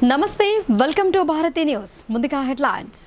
నమస్తే, welcome to Bharati news. ముందుగా headlines.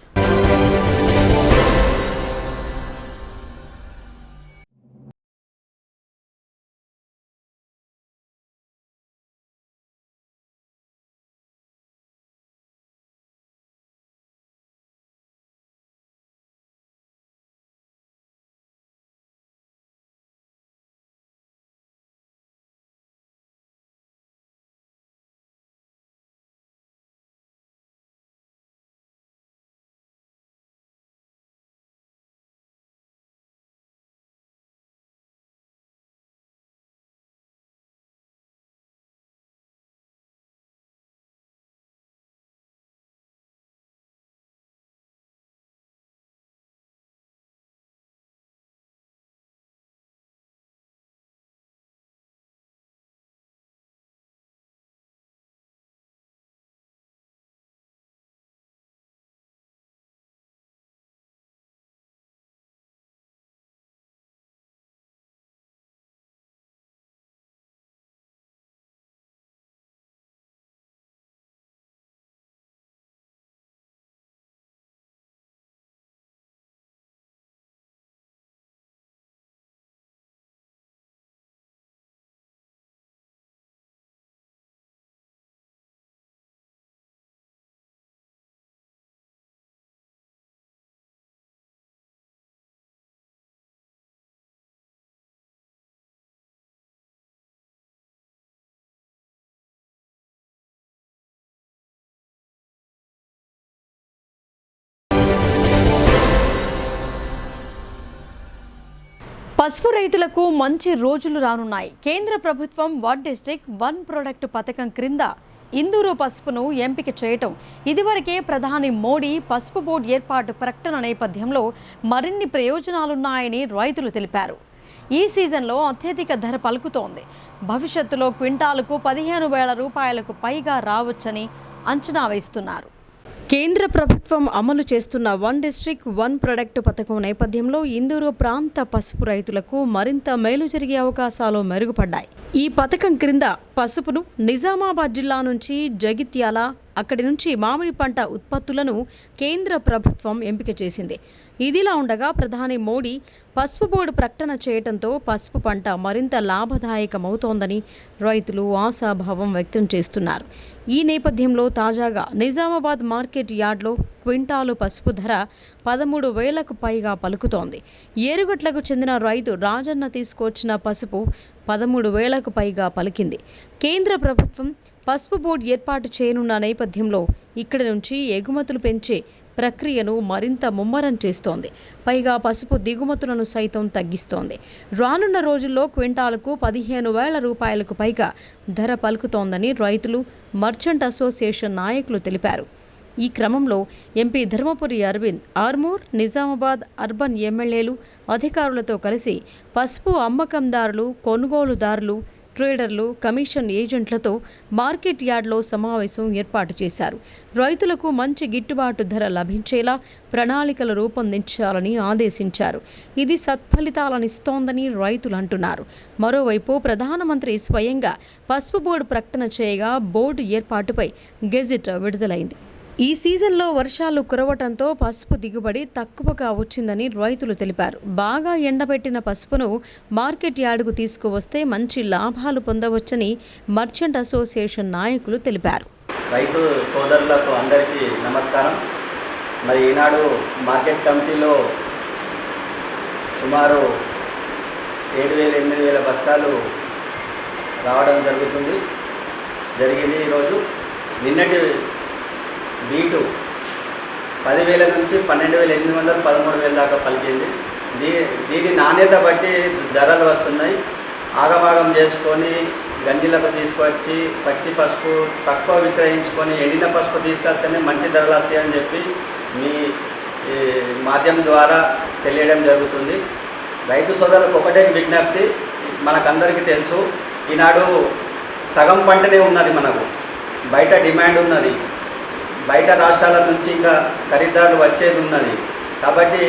పసుపు రైతులకు మంచి రోజులు రానున్నాయి. కేంద్ర ప్రభుత్వం వన్ డిస్ట్రిక్ట్ వన్ ప్రొడక్ట్ పథకం క్రింద ఇందూరు పసుపును ఎంపిక చేయటం, ఇదివరకే ప్రధాని మోడీ పసుపు బోర్డు ఏర్పాటు ప్రకటన నేపథ్యంలో మరిన్ని ప్రయోజనాలున్నాయని రైతులు తెలిపారు. ఈ సీజన్లో అత్యధిక ధర పలుకుతోంది. భవిష్యత్తులో క్వింటాలకు 15,000 రూపాయలకు పైగా రావచ్చని అంచనా వేస్తున్నారు. కేంద్ర ప్రభుత్వం అమలు చేస్తున్న వన్ డిస్ట్రిక్ట్ వన్ ప్రొడక్ట్ పథకం నేపథ్యంలో ఇందూరు ప్రాంత పసుపు రైతులకు మరింత మేలు జరిగే అవకాశాలు మెరుగుపడ్డాయి. ఈ పథకం క్రింద పసుపును నిజామాబాద్ జిల్లా నుంచి జగిత్యాల, అక్కడి నుంచి మామిడి పంట ఉత్పత్తులను కేంద్ర ప్రభుత్వం ఎంపిక చేసింది. ఇదిలా ఉండగా ప్రధాని మోడీ పసుపు బోర్డు ప్రకటన చేయడంతో పసుపు పంట మరింత లాభదాయకమవుతోందని రైతులు ఆశాభావం వ్యక్తం చేస్తున్నారు. ఈ నేపథ్యంలో తాజాగా నిజామాబాద్ మార్కెట్ యార్డ్లో క్వింటాలు పసుపు ధర 13,000కు పైగా పలుకుతోంది. ఏరుగట్లకు చెందిన రైతు రాజన్న తీసుకొచ్చిన పసుపు 13,000కు పైగా పలికింది. కేంద్ర ప్రభుత్వం పసుపు బోర్డు ఏర్పాటు చేయనున్న నేపథ్యంలో ఇక్కడి నుంచి ఎగుమతులు పెంచే ప్రక్రియను మరింత ముమ్మరం చేస్తోంది. పైగా పసుపు దిగుమతులను సైతం తగ్గిస్తోంది. రానున్న రోజుల్లో క్వింటాలకు 15,000 రూపాయలకు పైగా ధర పలుకుతోందని రైతులు, మర్చెంట్ అసోసియేషన్ నాయకులు తెలిపారు. ఈ క్రమంలో ఎంపీ ధర్మపురి అరవింద్ ఆర్మూర్, నిజామాబాద్ అర్బన్ ఎమ్మెల్యేలు అధికారులతో కలిసి పసుపు అమ్మకందారులు, కొనుగోలుదారులు, ట్రేడర్లు, కమిషన్ ఏజెంట్లతో మార్కెట్ యార్డ్లో సమావేశం ఏర్పాటు చేశారు. రైతులకు మంచి గిట్టుబాటు ధర లభించేలా ప్రణాళికలు రూపొందించాలని ఆదేశించారు. ఇది సత్ఫలితాలనిస్తోందని రైతులు అంటున్నారు. మరోవైపు ప్రధానమంత్రి స్వయంగా పసుపు బోర్డు ప్రకటన చేయగా బోర్డు ఏర్పాటుపై గెజిట్ విడుదలైంది. ఈ సీజన్లో వర్షాలు కురవటంతో పసుపు దిగుబడి తక్కువగా వచ్చిందని రైతులు తెలిపారు. బాగా ఎండబెట్టిన పసుపును మార్కెట్ యార్డుకు తీసుకువస్తే మంచి లాభాలు పొందవచ్చని మర్చెంట్ అసోసియేషన్ నాయకులు తెలిపారు. రైతు సోదరులకు అందరికీ నమస్కారం. మరి ఈనాడు మార్కెట్ కమిటీలో సుమారు 7,000-8,000 బస్తాలు రావడం జరిగింది. ఈరోజు నిన్నటి బీటు 10,000 నుంచి 12,800, 13,000 దాకా పలికింది. దీని నాణ్యత బట్టి ధరలు వస్తున్నాయి. ఆగమాగం చేసుకొని గంజిలకు తీసుకొచ్చి పచ్చి పసుపు తక్కువ విక్రయించుకొని ఎండిన పసుపు తీసుకొస్తేనే మంచి ధరలు వస్తాయని చెప్పి మీ మాధ్యమం ద్వారా తెలియడం జరుగుతుంది. రైతు సోదరులకు ఒకటే విజ్ఞప్తి, మనకందరికీ తెలుసు ఈనాడు సగం పంటనే ఉన్నది, మనకు బయట డిమాండ్ ఉన్నది, బయట రాష్ట్రాల నుంచి ఇంకా ఖరీదారులు వచ్చేది ఉన్నది. కాబట్టి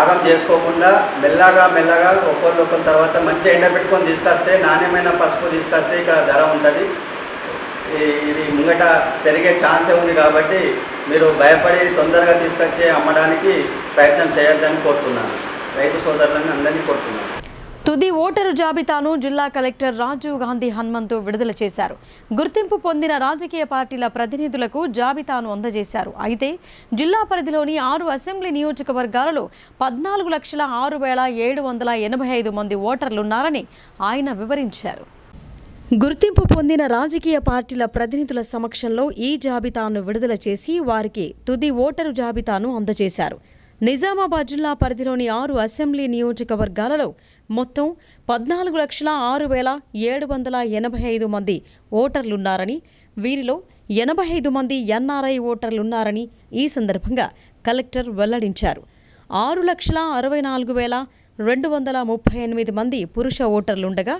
ఆగం చేసుకోకుండా మెల్లగా ఒక్కొక్కరి తర్వాత మంచిగా ఎండబెట్టుకొని తీసుకొస్తే, నాణ్యమైన పసుపు తీసుకొస్తే ఇక ధర ఉంటుంది. ఇది ముంగట పెరిగే ఛాన్సే ఉంది కాబట్టి మీరు భయపడి తొందరగా తీసుకొచ్చి అమ్మడానికి ప్రయత్నం చేయొద్దని కోరుతున్నాను. రైతు సోదరులను అందరినీ కోరుతున్నాను. తుది ఓటరు జాబితాను జిల్లా కలెక్టర్ రాజీవ్ గాంధీ హనుమంతు విడుదల చేశారు. గుర్తింపు పొందిన రాజకీయ పార్టీల ప్రతినిధులకు జాబితాను అందజేశారు. అయితే జిల్లా పరిధిలోని 6 అసెంబ్లీ నియోజకవర్గాలలో 14,06,785 మంది ఓటర్లున్నారని ఆయన వివరించారు. గుర్తింపు పొందిన రాజకీయ పార్టీల ప్రతినిధుల సమక్షంలో ఈ జాబితాను విడుదల చేసి వారికి తుది ఓటరు జాబితాను అందజేశారు. నిజామాబాద్ జిల్లా పరిధిలోని 6 అసెంబ్లీ నియోజకవర్గాలలో మొత్తం 14,06,785 మంది ఓటర్లున్నారని, వీరిలో 85 మంది ఎన్ఆర్ఐ ఓటర్లున్నారని ఈ సందర్భంగా కలెక్టర్ వెల్లడించారు. 6,64,238 మంది పురుష ఓటర్లుండగా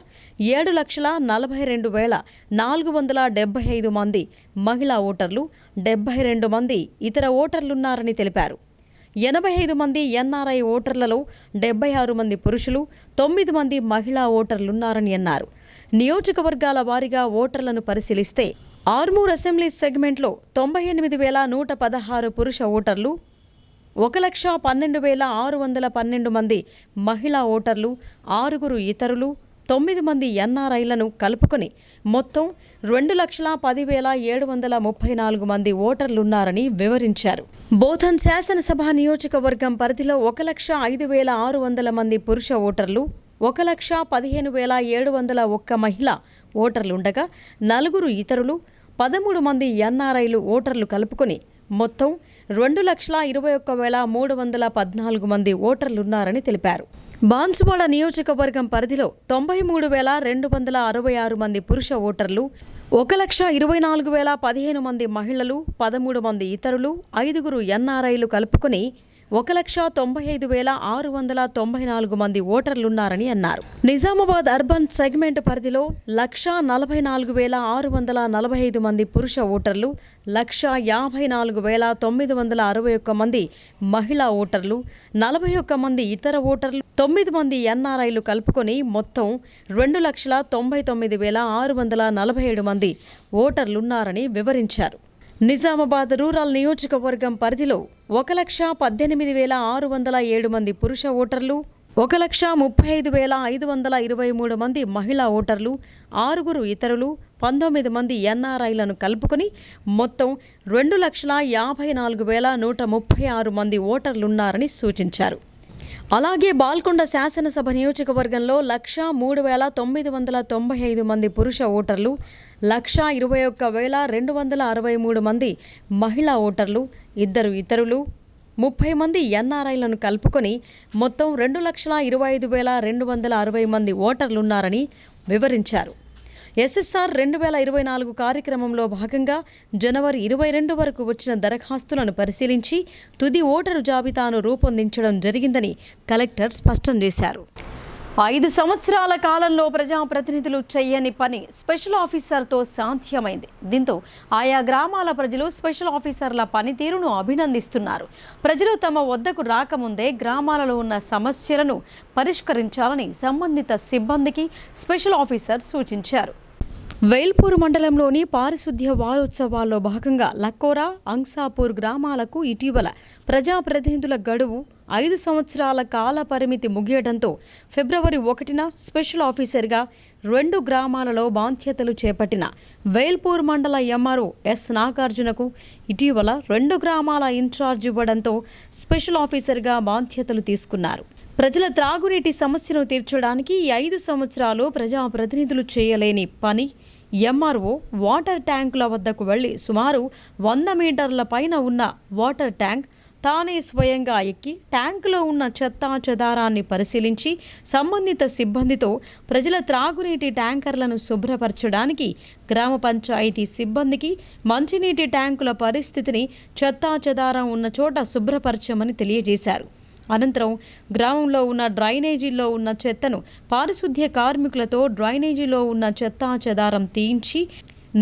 7,42,475 మంది మహిళా ఓటర్లు, 72 మంది ఇతర ఓటర్లున్నారని తెలిపారు. 85 మంది ఎన్ఆర్ఐ ఓటర్లలో 76 మంది పురుషులు, 9 మంది మహిళా ఓటర్లున్నారని అన్నారు. నియోజకవర్గాల వారీగా ఓటర్లను పరిశీలిస్తే ఆర్మూర్ అసెంబ్లీ సెగ్మెంట్లో 98,116 పురుష ఓటర్లు, 1,12,612 మంది మహిళా ఓటర్లు, 6 ఇతరులు, 9 మంది ఎన్ఆర్ఐలను కలుపుకొని మొత్తం 2,10,734 మంది ఓటర్లున్నారని వివరించారు. బోధన్ శాసనసభ నియోజకవర్గం పరిధిలో 1,05,600 మంది పురుష ఓటర్లు, 1,15,701 మహిళా ఓటర్లుండగా 4 ఇతరులు, 13 మంది ఎన్ఆర్ఐలు ఓటర్లు కలుపుకొని మొత్తం 2,21,314 మంది ఓటర్లున్నారని తెలిపారు. బాన్సువాడ నియోజకవర్గం పరిధిలో 93,266 మంది పురుష ఓటర్లు, 1,24,015 మంది మహిళలు, 13 మంది ఇతరులు, 5 ఎన్ఆర్ఐలు కలుపుకొని 1,95,694 మంది ఓటర్లున్నారని అన్నారు. నిజామాబాద్ అర్బన్ సెగ్మెంట్ పరిధిలో 1,44,645 మంది పురుష ఓటర్లు, 1,54,961 మంది మహిళా ఓటర్లు, 41 మంది ఇతర ఓటర్లు, 9 మంది ఎన్ఆర్ఐలు కలుపుకొని మొత్తం 2,99,647 మంది ఓటర్లున్నారని వివరించారు. నిజామాబాద్ రూరల్ నియోజకవర్గం పరిధిలో 1,18,607 మంది పురుష ఓటర్లు, 1,35,523 మంది మహిళా ఓటర్లు, 6 ఇతరులు, 19 మంది ఎన్ఆర్ఐలను కలుపుకొని మొత్తం 2,54,136 మంది ఓటర్లున్నారని సూచించారు. అలాగే బాల్కొండ శాసనసభ నియోజకవర్గంలో 1,03,995 మంది పురుష ఓటర్లు, 1,21,263 మంది మహిళా ఓటర్లు, 2 ఇతరులు, 30 మంది ఎన్ఆర్ఐలను కలుపుకొని మొత్తం 2,25,260 మంది ఓటర్లున్నారని వివరించారు. ఎస్ఎస్ఆర్ 2024 కార్యక్రమంలో భాగంగా జనవరి 22 వరకు వచ్చిన దరఖాస్తులను పరిశీలించి తుది ఓటరు జాబితాను రూపొందించడం జరిగిందని కలెక్టర్ స్పష్టం చేశారు. 5 సంవత్సరాల కాలంలో ప్రజాప్రతినిధులు చేయని పని స్పెషల్ ఆఫీసర్తో సాధ్యమైంది. దీంతో ఆయా గ్రామాల ప్రజలు స్పెషల్ ఆఫీసర్ల పనితీరును అభినందిస్తున్నారు. ప్రజలు తమ వద్దకు రాకముందే గ్రామాలలో ఉన్న సమస్యలను పరిష్కరించాలని సంబంధిత సిబ్బందికి స్పెషల్ ఆఫీసర్ సూచించారు. వేల్పూర్ మండలంలోని పారిశుద్ధ్య వారోత్సవాల్లో భాగంగా లక్కోరా, అంగ్సాపూర్ గ్రామాలకు ఇటీవల ప్రజాప్రతినిధుల గడువు 5 సంవత్సరాల కాల పరిమితి ముగియడంతో ఫిబ్రవరి 1న స్పెషల్ ఆఫీసర్గా 2 గ్రామాలలో బాధ్యతలు చేపట్టిన వేల్పూర్ మండల ఎంఆర్ఓ ఎస్ నాగార్జునకు ఇటీవల 2 గ్రామాల ఇన్ఛార్జ్ ఇవ్వడంతో స్పెషల్ ఆఫీసర్గా బాధ్యతలు తీసుకున్నారు. ప్రజల త్రాగునీటి సమస్యను తీర్చడానికి 5 సంవత్సరాలు ప్రజాప్రతినిధులు చేయలేని పని ఎంఆర్ఓ వాటర్ ట్యాంకుల వద్దకు వెళ్లి సుమారు 100 మీటర్ల పైన ఉన్న వాటర్ ట్యాంక్ తానే స్వయంగా ఎక్కి ట్యాంకులో ఉన్న చెత్తా చెదారాన్ని పరిశీలించి సంబంధిత సిబ్బందితో ప్రజల త్రాగునీటి ట్యాంకర్లను శుభ్రపరచడానికి గ్రామ పంచాయతీ సిబ్బందికి మంచినీటి ట్యాంకుల పరిస్థితిని చెత్తా చెదారం ఉన్న చోట శుభ్రపరచమని తెలియజేశారు. అనంతరం గ్రామంలో ఉన్న డ్రైనేజీల్లో ఉన్న చెత్తను పారిశుద్ధ్య కార్మికులతో డ్రైనేజీలో ఉన్న చెత్తా చెదారం తీయించి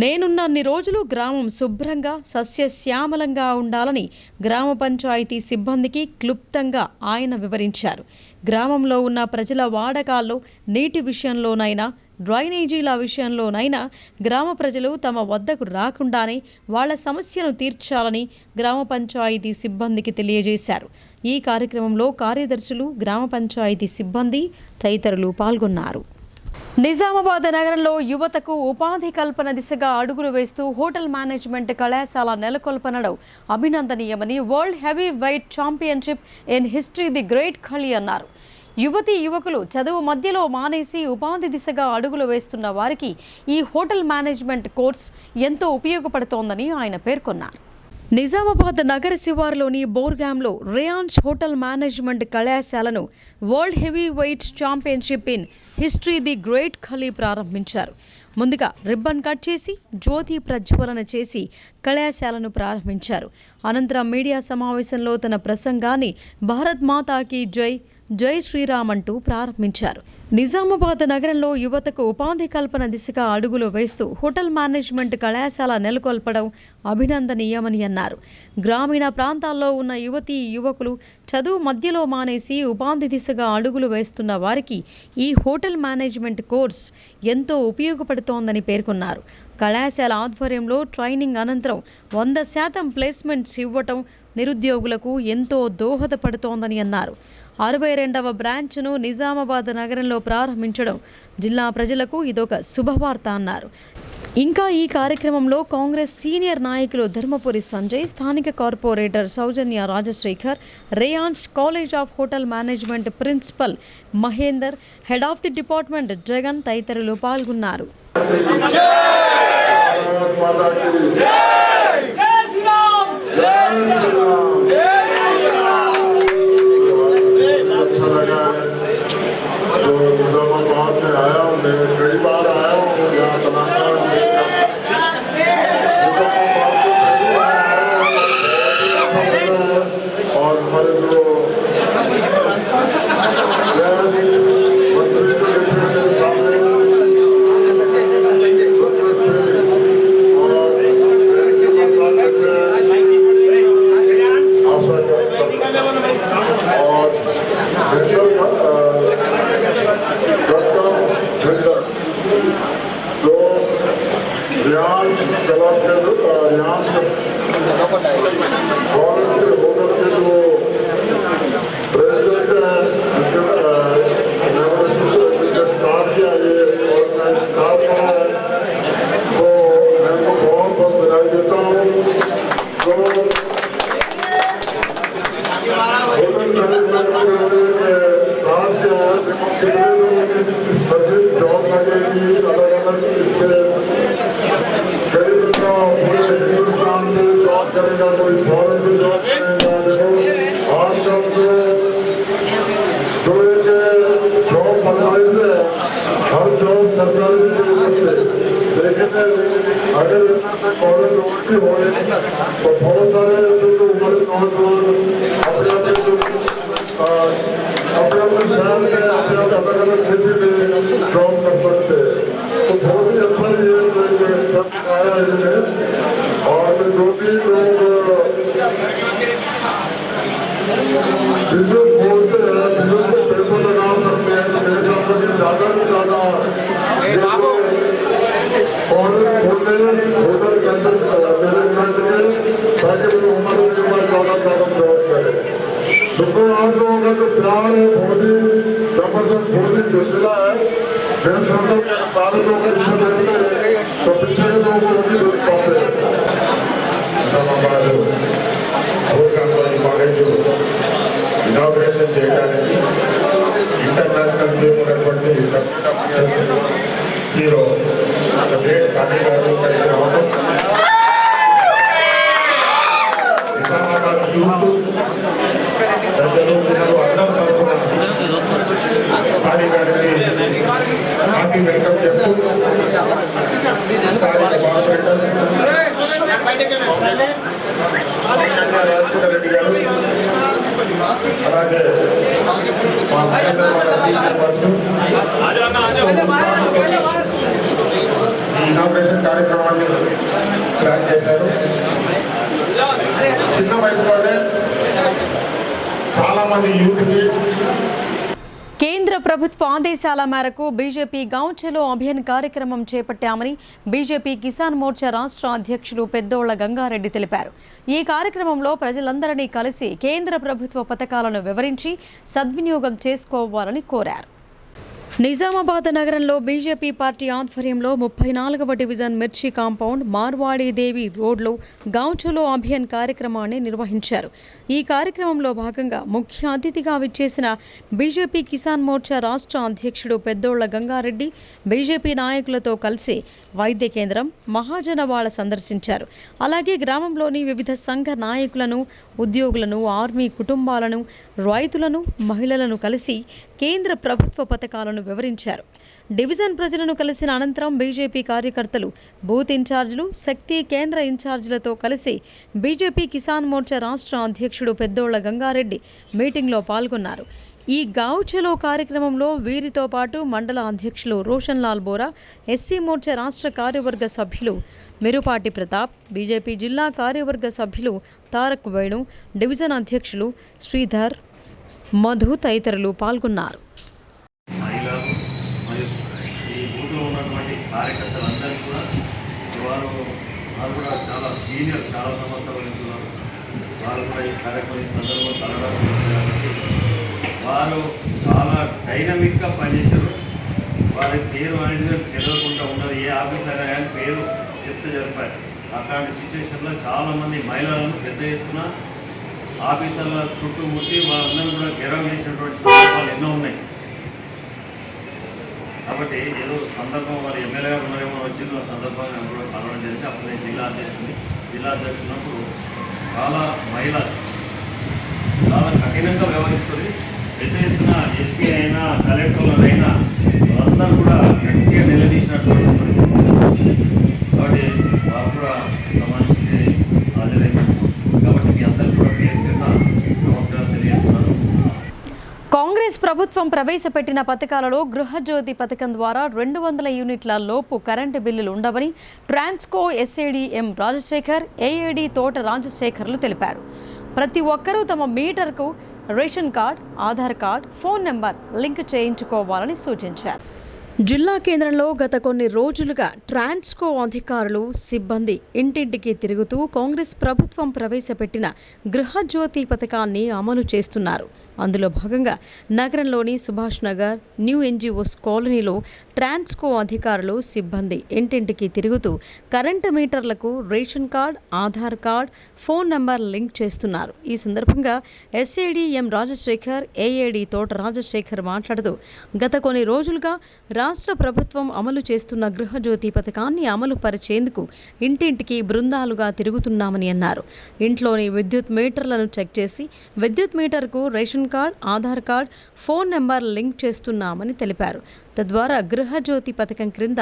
నేనున్నన్ని రోజులు గ్రామం శుభ్రంగా సస్యశ్యామలంగా ఉండాలని గ్రామ పంచాయతీ సిబ్బందికి క్లుప్తంగా ఆయన వివరించారు. గ్రామంలో ఉన్న ప్రజల వాడకాల్లో నీటి విషయంలోనైనా డ్రైనేజీల విషయంలోనైనా గ్రామ ప్రజలు తమ వద్దకు రాకుండానే వాళ్ల సమస్యను తీర్చాలని గ్రామ పంచాయతీ సిబ్బందికి తెలియజేశారు. ఈ కార్యక్రమంలో కార్యదర్శులు, గ్రామ పంచాయతీ సిబ్బంది తదితరులు పాల్గొన్నారు. నిజామాబాద్ నగరంలో యువతకు ఉపాధి కల్పన దిశగా అడుగులు వేస్తూ హోటల్ మేనేజ్మెంట్ కళాశాల నెలకొల్పనడం అభినందనీయమని world heavy weight championship in history the great Khali అన్నారు. యువతీ యువకులు చదువు మధ్యలో మానేసి ఉపాధి దిశగా అడుగులు వేస్తున్న వారికి ఈ హోటల్ మేనేజ్మెంట్ కోర్స్ ఎంతో ఉపయోగపడుతోందని ఆయన పేర్కొన్నారు. నిజామాబాద్ నగర శివారులోని బోర్గాంలో రేయాన్స్ హోటల్ మేనేజ్మెంట్ కళాశాలను world heavy weights championship in history the great Khali ప్రారంభించారు. ముందుగా రిబ్బన్ కట్ చేసి జ్యోతి ప్రజ్వలన చేసి కళాశాలను ప్రారంభించారు. అనంతరం మీడియా సమావేశంలో తన ప్రసంగాన్ని భారత్ మాతాకి జై, జై శ్రీరామ్ అంటూ ప్రారంభించారు. నిజామాబాద్ నగరంలో యువతకు ఉపాధి కల్పన దిశగా అడుగులు వేస్తూ హోటల్ మేనేజ్మెంట్ కళాశాల నెలకొల్పడం అభినందనీయమని అన్నారు. గ్రామీణ ప్రాంతాల్లో ఉన్న యువతీ యువకులు చదువు మధ్యలో మానేసి ఉపాధి దిశగా అడుగులు వేస్తున్న వారికి ఈ హోటల్ మేనేజ్మెంట్ కోర్స్ ఎంతో ఉపయోగపడుతోందని పేర్కొన్నారు. కళాశాల ఆధ్వర్యంలో ట్రైనింగ్ అనంతరం 100% ప్లేస్మెంట్స్ ఇవ్వటం నిరుద్యోగులకు ఎంతో దోహదపడుతోందని అన్నారు. 62వ బ్రాంచ్ను నిజామాబాద్ నగరంలో ప్రారంభించడం జిల్లా ప్రజలకు ఇదొక శుభవార్త అన్నారు. ఇంకా ఈ కార్యక్రమంలో కాంగ్రెస్ సీనియర్ నాయకులు ధర్మపురి సంజయ్, స్థానిక corporator Soujanya Rajasekhar, Reyans college of hotel management principal Mahender, head of the department Jagan తదితరులు పాల్గొన్నారు. निजामाबाद में आया हूँ, मैं कई बार आया हूँ यहाँ तेलंगाना में। और हमारे जो मंत्री जो बैठे मेरे सामने अगर ऐसे कॉलेज ओवरसी हो तो बहुत सारे ऐसे जो हमारे नौजवान अपने अपने शहर में अपने अलग अलग सिटी में जॉब कर सकते हैं। तो बहुत ही अच्छा ये स्टेप आया है। और जो भी लोग बिजनेस बोलते हैं, बिजनेस में पैसा लगा सकते हैं, तो मेरे ख्याल में ज़्यादा से ज़्यादा कॉलेज खोलने होटल मैनेजमेंट में, ताकि वो हमारे ज़्यादा से ज़्यादा जॉब करें। तो आप लोगों का जो प्यार है बहुत ही जबरदस्त, बहुत ही जोशीला है। मैं समझता हूँ कि सारे लोग इच्छा करते हैं तो पीछे के लोग नहीं रोक पाते। కాలేజ్ ఇనాగ్రేషన్ చేయడానికి ఇంటర్నేషనల్ ఫేమ్ ఉన్నటువంటి హీరో గ్రేట్ ఖలీ గారు ఇక్కడికి రావడం, నిజామాబాద్ యూత్ ప్రజలు అందరం తరఫున ఖలీ గారికి హ్యాపీ వెల్కమ్ చెప్తూ స్థానిక కార్పొరేటర్ రాజశేఖర రెడ్డి గారు, అలాగే మా ఈ ఇనాగ్రేషన్ కార్యక్రమాన్ని ప్లాన్ చేశారు. చిన్న వయసులోనే చాలా మంది యూత్కి కేంద్ర ప్రభుత్వ ఆదేశాల మేరకు బీజేపీ గావ్ చలో అభియాన్ కార్యక్రమం చేపట్టామని బీజేపీ కిసాన్ మోర్చా రాష్ట్ర అధ్యక్షుడు పెద్దోళ్ల గంగారెడ్డి తెలిపారు. ఈ కార్యక్రమంలో ప్రజలందరినీ కలిసి కేంద్ర ప్రభుత్వ పథకాలను వివరించి సద్వినియోగం చేసుకోవాలని కోరారు. నిజామాబాద్ నగరంలో బీజేపీ పార్టీ ఆధ్వర్యంలో 34వ డివిజన్ మిర్చి కాంపౌండ్ మార్వాడీదేవి రోడ్లో గావ్ చలో అభియాన్ కార్యక్రమాన్ని నిర్వహించారు. ఈ కార్యక్రమంలో భాగంగా ముఖ్య అతిథిగా విచ్చేసిన బీజేపీ కిసాన్ మోర్చా రాష్ట్ర అధ్యక్షుడు పెద్దోళ్ల గంగారెడ్డి బీజేపీ నాయకులతో కలిసి వైద్య కేంద్రం, మహాజనవాడ సందర్శించారు. అలాగే గ్రామంలోని వివిధ సంఘ నాయకులను, ఉద్యోగులను, ఆర్మీ కుటుంబాలను, రైతులను, మహిళలను కలిసి కేంద్ర ప్రభుత్వ పథకాలను వివరించారు. డివిజన్ ప్రజలను కలిసిన అనంతరం బీజేపీ కార్యకర్తలు, బూత్ ఇన్ఛార్జీలు, శక్తి కేంద్ర ఇన్ఛార్జీలతో కలిసి బీజేపీ కిసాన్ మోర్చా రాష్ట్ర అధ్యక్షుడు పెద్దోళ్ల గంగారెడ్డి మీటింగ్లో పాల్గొన్నారు. ఈ గావ్ చలో కార్యక్రమంలో వీరితో పాటు మండల అధ్యక్షులు రోషన్ లాల్ బోరా, ఎస్సీ మోర్చా రాష్ట్ర కార్యవర్గ సభ్యులు మెరుపాటి ప్రతాప్, బీజేపీ జిల్లా కార్యవర్గ సభ్యులు తారక్ వేణు, డివిజన్ అధ్యక్షులు శ్రీధర్, మధు తదితరులు పాల్గొన్నారు. మహిళలు మరియు ఈ ఊళ్ళో ఉన్నటువంటి కార్యకర్తలందరికీ కూడా వారు కూడా చాలా సీనియర్, చాలా సంవత్సరాలు వెళ్తున్నారు. వారు కూడా ఈ కార్యక్రమం సందర్భంలో కాబట్టి వారు చాలా డైనమిక్గా పనిచేశారు. వారి పేరు అనేది తెలియకుండా ఉన్నది, ఏ ఆఫీసర్ కానీ పేరు చెప్తే జరిపారు. అట్లాంటి సిచ్యువేషన్లో చాలామంది మహిళలను పెద్ద ఎత్తున ఆఫీసర్ల చుట్టుముట్టి వాళ్ళందరూ కూడా గెరవ చేసినటువంటి సందర్భాలు ఎన్నో ఉన్నాయి. కాబట్టి ఏదో సందర్భం వారు ఎమ్మెల్యేగా ఉన్నారేమో వచ్చిన సందర్భంగా కూడా కలవడం జరిగింది. అప్పుడు నేను జిల్లా అధ్యక్షున్నప్పుడు చాలా మహిళలు చాలా కఠినంగా వ్యవహరిస్తుంది. పెద్ద ఎత్తున ఎస్పీ అయినా, కలెక్టర్లు అయినా వాళ్ళందరూ కూడా గట్టిగా నిలదీసినటువంటి పరిస్థితి. కాబట్టి వారు కూడా సమాజానికి హాజరైనారు. కాబట్టి మీ అందరూ కూడా పేరు కింద నమస్కారం తెలియజేస్తున్నారు. కాంగ్రెస్ ప్రభుత్వం ప్రవేశపెట్టిన పథకాలలో గృహజ్యోతి పథకం ద్వారా 200 యూనిట్ల లోపు కరెంటు బిల్లులు ఉండవని Transco SAD M Rajasekhar, AAD Thota రాజశేఖర్లు తెలిపారు. ప్రతి ఒక్కరూ తమ మీటర్కు ration card, Aadhaar card, phone number link చేయించుకోవాలని సూచించారు. జిల్లా కేంద్రంలో గత కొన్ని రోజులుగా ట్రాన్స్కో అధికారులు, సిబ్బంది ఇంటింటికి తిరుగుతూ కాంగ్రెస్ ప్రభుత్వం ప్రవేశపెట్టిన గృహజ్యోతి పథకాన్ని అమలు చేస్తున్నారు. అందులో భాగంగా నగరంలోని సుభాష్ నగర్, న్యూ ఎన్జిఓస్ కాలనీలో ట్రాన్స్కో అధికారులు, సిబ్బంది ఇంటింటికి తిరుగుతూ కరెంటు మీటర్లకు ration card, Aadhaar card, phone number link చేస్తున్నారు. ఈ సందర్భంగా ఎస్ఏడి ఎం రాజశేఖర్, ఏఏడి తోట రాజశేఖర్ మాట్లాడుతూ గత కొన్ని రోజులుగా రాష్ట్ర ప్రభుత్వం అమలు చేస్తున్న గృహజ్యోతి పథకాన్ని అమలు పరిచేందుకు ఇంటింటికి బృందాలుగా తిరుగుతున్నామని అన్నారు. ఇంట్లోని విద్యుత్ మీటర్లను చెక్ చేసి విద్యుత్ మీటర్కు ration card, Aadhaar card, phone number link చేస్తున్నామని తెలిపారు. తద్వారా గృహజ్యోతి పథకం క్రింద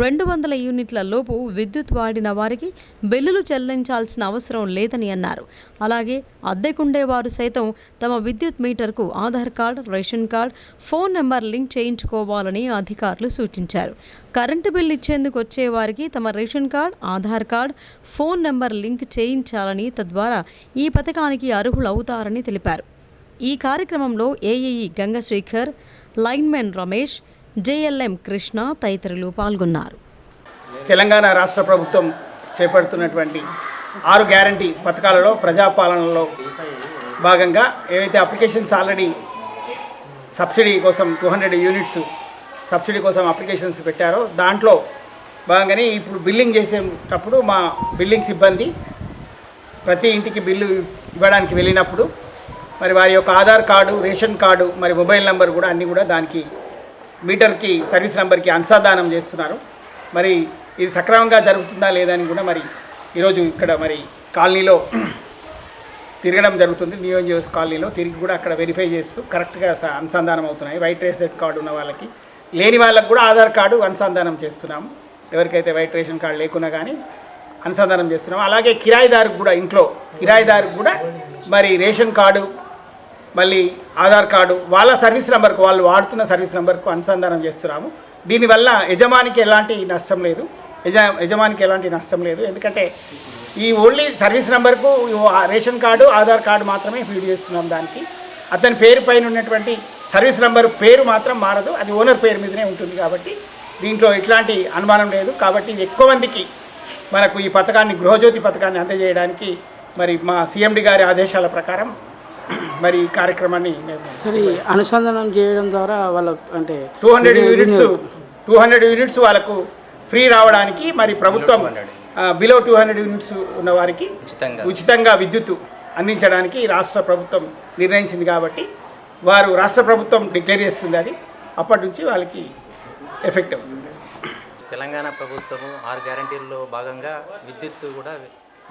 200 యూనిట్ల లోపు విద్యుత్ వాడిన వారికి బిల్లులు చెల్లించాల్సిన అవసరం లేదని అన్నారు. అలాగే అద్దెకుండేవారు సైతం తమ విద్యుత్ మీటర్కు Aadhaar card, ration card, phone number link చేయించుకోవాలని అధికారులు సూచించారు. కరెంటు బిల్లు ఇచ్చేందుకు వచ్చేవారికి తమ ration card, Aadhaar card, phone number link చేయించాలని, తద్వారా ఈ పథకానికి అర్హులవుతారని తెలిపారు. ఈ కార్యక్రమంలో AEE Gangasekhar, linemen Ramesh, JLM Krishna తదితరులు పాల్గొన్నారు. తెలంగాణ రాష్ట్ర ప్రభుత్వం చేపడుతున్నటువంటి 6 గ్యారంటీ పథకాలలో ప్రజాపాలనలో భాగంగా ఏవైతే అప్లికేషన్స్ ఆల్రెడీ సబ్సిడీ కోసం 200 యూనిట్స్ సబ్సిడీ కోసం అప్లికేషన్స్ పెట్టారో దాంట్లో భాగంగానే ఇప్పుడు బిల్లింగ్ చేసేటప్పుడు మా బిల్లింగ్ సిబ్బంది ప్రతి ఇంటికి బిల్లు ఇవ్వడానికి వెళ్ళినప్పుడు మరి వారి యొక్క ఆధార్ కార్డు, రేషన్ కార్డు, మరి మొబైల్ నెంబర్ కూడా అన్నీ కూడా దానికి మీటర్కి, సర్వీస్ నెంబర్కి అనుసంధానం చేస్తున్నారు. మరి ఇది సక్రమంగా జరుగుతుందా లేదా అని కూడా మరి ఈరోజు ఇక్కడ మరి కాలనీలో తిరగడం జరుగుతుంది. న్యూ ఎన్జిఓస్ కాలనీలో తిరిగి కూడా అక్కడ వెరిఫై చేస్తూ కరెక్ట్గా అనుసంధానం అవుతున్నాయి. వైట్ రేషన్ కార్డు ఉన్న వాళ్ళకి, లేని వాళ్ళకి కూడా ఆధార్ కార్డు అనుసంధానం చేస్తున్నాము. ఎవరికైతే వైట్ రేషన్ కార్డు లేకున్నా కానీ అనుసంధానం చేస్తున్నాము. అలాగే కిరాయిదారుకు కూడా, ఇంట్లో కిరాయిదారుకు కూడా మరి రేషన్ కార్డు, మళ్ళీ ఆధార్ కార్డు, వాళ్ళ సర్వీస్ నెంబర్కు, వాళ్ళు వాడుతున్న సర్వీస్ నెంబర్కు అనుసంధానం చేస్తున్నాము. దీనివల్ల యజమానికి ఎలాంటి నష్టం లేదు. ఎందుకంటే ఈ ఓన్లీ సర్వీస్ నెంబర్కు రేషన్ కార్డు, ఆధార్ కార్డు మాత్రమే ఫీడ్ చేస్తున్నాం. దానికి అతని పేరు పైన ఉన్నటువంటి సర్వీస్ నెంబర్ పేరు మాత్రం మారదు, అది ఓనర్ పేరు మీదనే ఉంటుంది. కాబట్టి దీంట్లో ఎట్లాంటి అనుమానం లేదు. కాబట్టి ఎక్కువ మందికి మనకు ఈ పథకాన్ని, గృహజ్యోతి పథకాన్ని అందజేయడానికి మరి మా సిఎండి గారి ఆదేశాల ప్రకారం మరి ఈ కార్యక్రమాన్ని సరే అనుసంధానం చేయడం ద్వారా వాళ్ళ అంటే 200 యూనిట్స్ వాళ్ళకు ఫ్రీ రావడానికి మరి ప్రభుత్వం బిలో 200 యూనిట్స్ ఉన్న వారికి ఉచితంగా విద్యుత్ అందించడానికి రాష్ట్ర ప్రభుత్వం నిర్ణయించింది. కాబట్టి వారు రాష్ట్ర ప్రభుత్వం డిక్లేర్ చేస్తుంది, అది అప్పటి నుంచి వాళ్ళకి ఎఫెక్ట్ అవుతుంది. తెలంగాణ ప్రభుత్వము 6 గ్యారంటీల్లో భాగంగా విద్యుత్ కూడా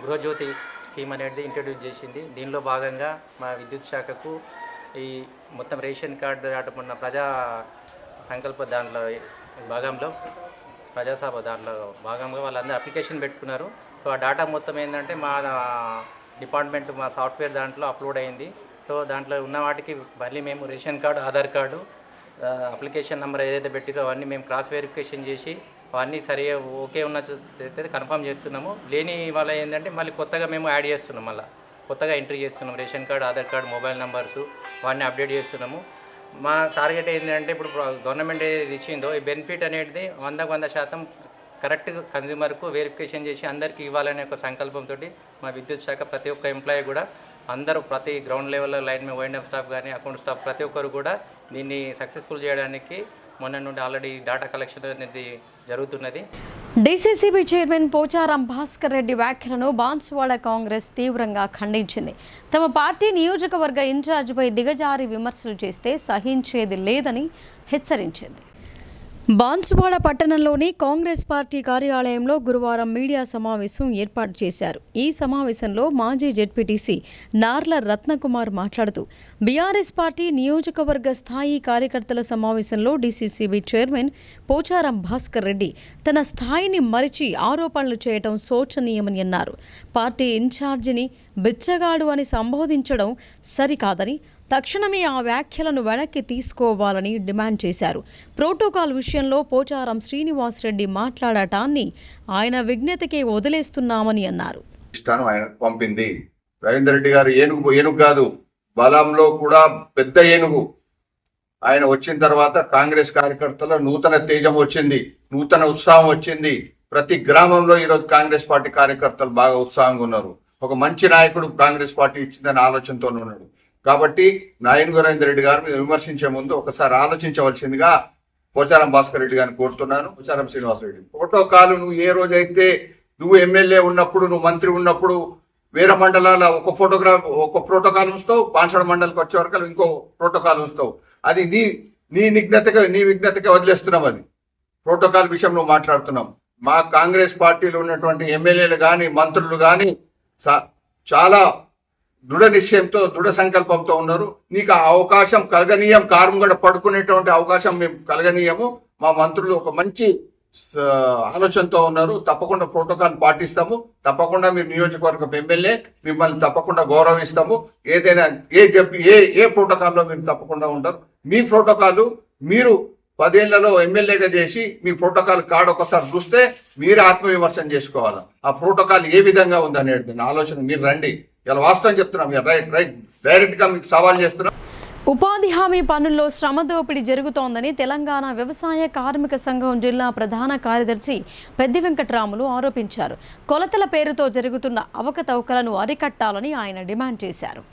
గృహజ్యోతి స్కీమ్ అనేది ఇంట్రడ్యూస్ చేసింది. దీనిలో భాగంగా మా విద్యుత్ శాఖకు ఈ మొత్తం రేషన్ కార్డు మొన్న ప్రజా సంకల్ప దాంట్లో భాగంలో ప్రజాసభ దాంట్లో భాగంగా వాళ్ళందరూ అప్లికేషన్ పెట్టుకున్నారు. సో ఆ డేటా మొత్తం ఏంటంటే మా డిపార్ట్మెంట్ మా సాఫ్ట్వేర్ దాంట్లో అప్లోడ్ అయింది. సో దాంట్లో ఉన్న వాటికి మళ్ళీ మేము ration card, Aadhaar card, application number ఏదైతే పెట్టిరో అవన్నీ మేము క్రాస్ వెరిఫికేషన్ చేసి అవన్నీ సరిగా ఓకే ఉన్నట్టు కన్ఫర్మ్ చేస్తున్నాము. లేని వాళ్ళ ఏంటంటే మళ్ళీ కొత్తగా మేము యాడ్ చేస్తున్నాం, మళ్ళీ కొత్తగా ఎంట్రీ చేస్తున్నాం. Ration card, Aadhaar card, mobile numbers అవన్నీ అప్డేట్ చేస్తున్నాము. మా టార్గెట్ ఏంటంటే ఇప్పుడు గవర్నమెంట్ ఏది ఇచ్చిందో ఈ బెనిఫిట్ అనేది 100% కరెక్ట్గా కన్జ్యూమర్కు వెరిఫికేషన్ చేసి అందరికీ ఇవ్వాలనే ఒక సంకల్పంతో మా విద్యుత్ శాఖ ప్రతి ఒక్క ఎంప్లాయీ కూడా అందరూ ప్రతి గ్రౌండ్ లెవెల్లో లైన్ మీద వైండ్ అప్ స్టాఫ్ కానీ అకౌంట్ స్టాఫ్ ప్రతి ఒక్కరు కూడా దీన్ని సక్సెస్ఫుల్ చేయడానికి మొన్న నుండి ఆల్రెడీ డేటా కలెక్షన్ అనేది జరుగుతున్నది. డీసీసీబీ చైర్మన్ పోచారం భాస్కర్ రెడ్డి వ్యాఖ్యలను బాన్సువాడ కాంగ్రెస్ తీవ్రంగా ఖండించింది. తమ పార్టీ నియోజకవర్గ ఇన్ఛార్జిపై దిగజారి విమర్శలు చేస్తే సహించేది లేదని హెచ్చరించింది. బాన్సువాడ పట్టణంలోని కాంగ్రెస్ పార్టీ కార్యాలయంలో గురువారం మీడియా సమావేశం ఏర్పాటు చేశారు. ఈ సమావేశంలో మాజీ జెడ్పీటీసీ నార్ల రత్నకుమార్ మాట్లాడుతూ బీఆర్ఎస్ పార్టీ నియోజకవర్గ స్థాయి కార్యకర్తల సమావేశంలో డీసీసీబీ చైర్మన్ పోచారం భాస్కర్ రెడ్డి తన స్థాయిని మరిచి ఆరోపణలు చేయడం శోచనీయమని అన్నారు. పార్టీ ఇన్ఛార్జిని బిచ్చగాడు అని సంబోధించడం సరికాదని, తక్షణమే ఆ వ్యాఖ్యలను వెనక్కి తీసుకోవాలని డిమాండ్ చేశారు. ప్రోటోకాల్ విషయంలో పోచారం శ్రీనివాసరెడ్డి మాట్లాడటాన్ని ఆయన విజ్ఞతకే వదిలేస్తున్నామని అన్నారు. ఆయన పంపింది రవీందర్ రెడ్డి గారు ఏనుగు కాదు, బలంలో కూడా పెద్ద ఏనుగు. ఆయన వచ్చిన తర్వాత కాంగ్రెస్ కార్యకర్తల నూతన తేజం వచ్చింది, నూతన ఉత్సాహం వచ్చింది. ప్రతి గ్రామంలో ఈరోజు కాంగ్రెస్ పార్టీ కార్యకర్తలు బాగా ఉత్సాహంగా ఉన్నారు. ఒక మంచి నాయకుడు కాంగ్రెస్ పార్టీ ఇచ్చిందనే ఆలోచనతో ఉన్నాడు. కాబట్టి నాయన్ రవీందర్ రెడ్డి గారి మీద విమర్శించే ముందు ఒకసారి ఆలోచించవలసిందిగా పోచారం భాస్కర్ రెడ్డి గారిని కోరుతున్నాను. పోచారం శ్రీనివాసరెడ్డి, ప్రోటోకాల్ నువ్వు ఏ రోజైతే నువ్వు ఎమ్మెల్యే ఉన్నప్పుడు, నువ్వు మంత్రి ఉన్నప్పుడు వేరే మండలాల ఒక ప్రోటోకాల్ ఉంచుతావు, పాన్సడ మండలికి వచ్చే వరకు ఇంకో ప్రోటోకాల్ ఉంచుతావు. అది నీ విజ్ఞతగా వదిలేస్తున్నాం. అది ప్రోటోకాల్ విషయం నువ్వు మాట్లాడుతున్నాం. మా కాంగ్రెస్ పార్టీలో ఉన్నటువంటి ఎమ్మెల్యేలు కానీ మంత్రులు కానీ చాలా దృఢ నిశ్చయంతో, దృఢ సంకల్పంతో ఉన్నారు. నీకు ఆ అవకాశం కలగనీయం, కారుంగడ పడుకునేటువంటి అవకాశం మేము కలగనీయము. మా మంత్రులు ఒక మంచి ఆలోచనతో ఉన్నారు. తప్పకుండా ప్రోటోకాల్ పాటిస్తాము. తప్పకుండా మీరు నియోజకవర్గం ఎమ్మెల్యే, మిమ్మల్ని తప్పకుండా గౌరవిస్తాము. ఏదైనా ఏ ప్రోటోకాల్లో మీరు తప్పకుండా ఉంటారు. మీ ప్రోటోకాల్ మీరు 10 ఏళ్లలో ఎమ్మెల్యేగా చేసి మీ ప్రోటోకాల్ కార్డు ఒకసారి చూస్తే మీరే ఆత్మవిమర్శన చేసుకోవాలి. ఆ ప్రోటోకాల్ ఏ విధంగా ఉందనేది ఆలోచన మీరు రండి. ఇలా వాస్తవం చెప్తున్నాం, రైట్ డైరెక్ట్ గా మీకు సవాల్ చేస్తున్నాం. ఉపాధి హామీ పనుల్లో శ్రమ దోపిడీ జరుగుతోందని తెలంగాణ వ్యవసాయ కార్మిక సంఘం జిల్లా ప్రధాన కార్యదర్శి పెద్ది వెంకటరాములు ఆరోపించారు. కొలతల పేరుతో జరుగుతున్న అవకతవకలను అరికట్టాలని ఆయన డిమాండ్ చేశారు.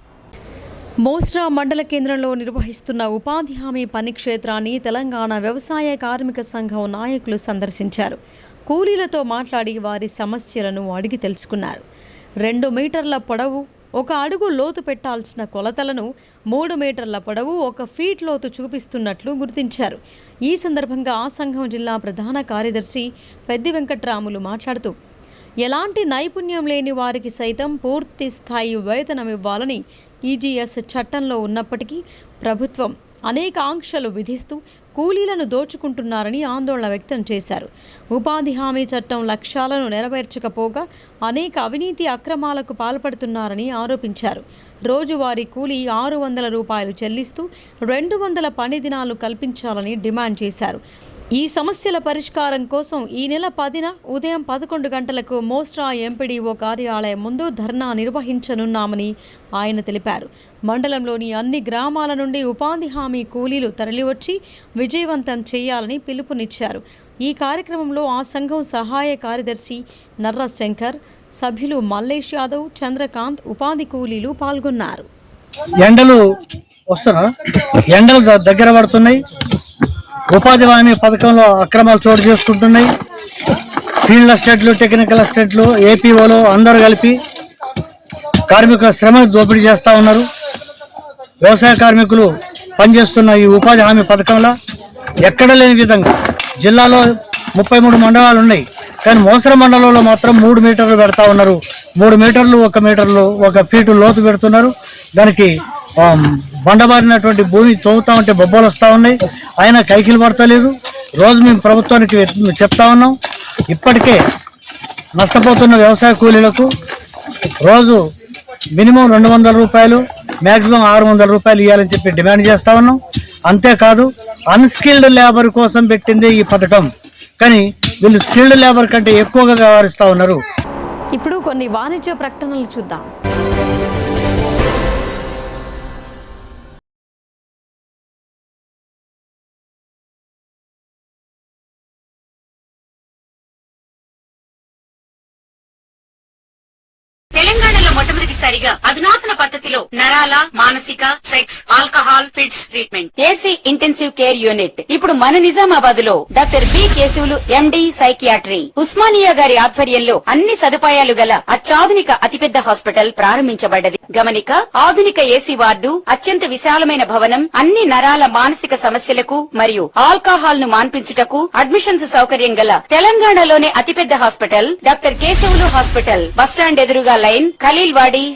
మోస్రా మండల కేంద్రంలో నిర్వహిస్తున్న ఉపాధి హామీ పని క్షేత్రాన్ని తెలంగాణ వ్యవసాయ కార్మిక సంఘం నాయకులు సందర్శించారు. కూలీలతో మాట్లాడి వారి సమస్యలను అడిగి తెలుసుకున్నారు. 2 మీటర్ల పొడవు, 1 అడుగు లోతు పెట్టాల్సిన కొలతలను 3 మీటర్ల పొడవు, 1 ఫీట్ లోతు చూపిస్తున్నట్లు గుర్తించారు. ఈ సందర్భంగా ఆ సంఘం జిల్లా ప్రధాన కార్యదర్శి పెద్ది వెంకట్రాములు మాట్లాడుతూ ఎలాంటి నైపుణ్యం లేని వారికి సైతం పూర్తి స్థాయి వేతనం ఇవ్వాలని ఈజీఎస్ చట్టంలో ఉన్నప్పటికీ ప్రభుత్వం అనేక ఆంక్షలు విధిస్తూ కూలీలను దోచుకుంటున్నారని ఆందోళన వ్యక్తం చేశారు. ఉపాధి హామీ చట్టం లక్ష్యాలను నెరవేర్చకపోగా అనేక అవినీతి అక్రమాలకు పాల్పడుతున్నారని ఆరోపించారు. రోజువారీ కూలీ 600 రూపాయలు చెల్లిస్తూ 200 పని దినాలు కల్పించాలని డిమాండ్ చేశారు. ఈ సమస్యల పరిష్కారం కోసం ఈ నెల 10న ఉదయం 11 గంటలకు మోస్ట్రా ఎంపీడీఓ కార్యాలయం ముందు ధర్నా నిర్వహించనున్నామని ఆయన తెలిపారు. మండలంలోని అన్ని గ్రామాల నుండి ఉపాధి హామీ కూలీలు తరలివచ్చి విజయవంతం చేయాలని పిలుపునిచ్చారు. ఈ కార్యక్రమంలో ఆ సంఘం సహాయ కార్యదర్శి నర్ర శంకర్, సభ్యులు మల్లేష్ యాదవ్, చంద్రకాంత్, ఉపాధి కూలీలు పాల్గొన్నారు. ఎండలు దగ్గర పడుతున్నాయి. ఉపాధి హామీ పథకంలో అక్రమాలు చోటు చేసుకుంటున్నాయి. ఫీల్డ్ అసిస్టెంట్లు, టెక్నికల్ అసిస్టెంట్లు, ఏపీఓలు అందరూ కలిపి కార్మికుల శ్రమను దోపిడీ చేస్తూ ఉన్నారు. వ్యవసాయ కార్మికులు పనిచేస్తున్న ఈ ఉపాధి హామీ పథకంలో ఎక్కడ లేని విధంగా జిల్లాలో 33 మండలాలు ఉన్నాయి. కానీ మోసర మండలంలో మాత్రం 3 మీటర్లు పెడతా ఉన్నారు. 3 మీటర్లు 1 ఫీటు లోతు పెడుతున్నారు. దానికి బండబారినటువంటి భూమి తవ్వుతా ఉంటే బొబ్బలు వస్తూ ఉన్నాయి. ఆయన కైకిలు పడతలేదు. రోజు మేము ప్రభుత్వానికి చెప్తా ఉన్నాం. ఇప్పటికే నష్టపోతున్న వ్యవసాయ కూలీలకు రోజు మినిమం 200 రూపాయలు, మ్యాక్సిమం 600 రూపాయలు ఇవ్వాలని చెప్పి డిమాండ్ చేస్తూ ఉన్నాం. అంతేకాదు అన్స్కిల్డ్ లేబర్ కోసం పెట్టింది ఈ పథకం. కానీ వీళ్ళు స్కిల్డ్ లేబర్ కంటే ఎక్కువగా వ్యవహరిస్తూ ఉన్నారు. ఇప్పుడు కొన్ని వాణిజ్య ప్రకటనలు చూద్దాం. తెలంగాణలో మొట్టమొదటిసారిగా అధునాతన పద్ధతిలో నరాల, మానసిక, sex, alcohol, fits treatment, AC intensive care unit ఇప్పుడు మన నిజామాబాద్ లో doctor B Keshavulu MD psychiatry, Osmania గారి ఆధ్వర్యంలో అన్ని సదుపాయాలు గల అత్యాధునిక అతిపెద్ద హాస్పిటల్ ప్రారంభించబడ్డది. గమనిక, ఆధునిక ఏసీ వార్డు, అత్యంత విశాలమైన భవనం, అన్ని నరాల మానసిక సమస్యలకు మరియు ఆల్కహాల్ ను మాన్పించుటకు అడ్మిషన్స్ సౌకర్యం గల తెలంగాణలోనే అతిపెద్ద hospital doctor Keshavulu hospital, bus stand ఎదురుగా లైన్, ఖలీల్వాడి.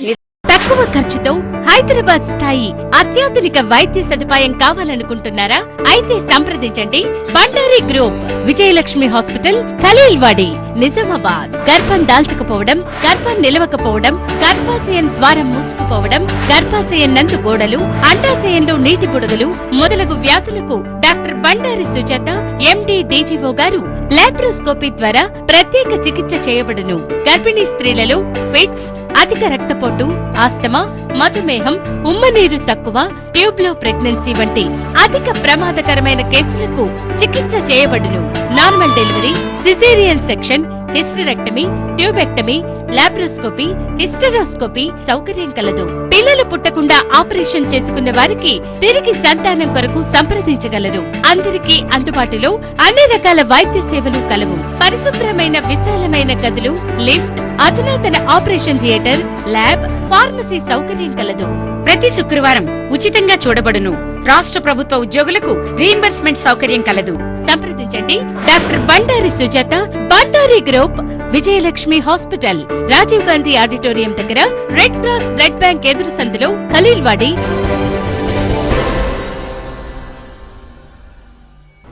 తక్కువ ఖర్చుతో హైదరాబాద్ స్థాయి అత్యాధునిక వైద్య సదుపాయం కావాలనుకుంటున్నారా? అయితే సంప్రదించండి బండారి గ్రూప్, విజయలక్ష్మి హాస్పిటల్, ఖలీల్వాడి, నిజామాబాద్. గర్భం దాల్చకపోవడం, గర్భం నిలవకపోవడం, గర్భాశయం ద్వారం మూసుకుపోవడం, గర్భాశయం నందు గోడలు, అండాశయంలో నీటి బుడగలు మొదలగు వ్యాధులకు డాక్టర్ బండారి సుజాత ఎండి డీజీఓ గారు లాప్రోస్కోపీ ద్వారా ప్రత్యేక చికిత్స చేయబడును. గర్భిణీ స్త్రీలలో ఫిట్స్, అధిక రక్తపోటు, ఆస్తమా, మధుమేహం, ఉమ్మనీరు తక్కువ, ట్యూబ్లో ప్రెగ్నెన్సీ వంటి అధిక ప్రమాదకరమైన కేసులకు చికిత్స చేయబడును. Normal delivery, caesarean section, hysterectomy, tubectomy, laparoscopy, hysteroscopy సౌకర్యం కలదు. పిల్లలు పుట్టకుండా ఆపరేషన్ చేసుకున్న వారికి తిరిగి సంతానం కొరకు సంప్రదించగలరు. అందరికీ అందుబాటులో అన్ని రకాల వైద్య సేవలు కలవు. పరిశుభ్రమైన విశాలమైన గదులు, లిఫ్ట్, అధునాతన ఆపరేషన్ థియేటర్, ల్యాబ్, ఫార్మసీ సౌకర్యం కలదు. ప్రతి శుక్రవారం ఉచితంగా చూడబడును. రాష్ట్ర ప్రభుత్వ ఉద్యోగులకు రీయింబర్స్మెంట్ సౌకర్యం కలదు. సంప్రదించండి doctor Bandari Sujatha, Bandari group, Vijayalakshmi hospital, Rajiv Gandhi auditorium దగ్గర, రెడ్ క్రాస్ బ్లడ్ బ్యాంక్ ఎదురు సందులో, ఖలీల్వాడి.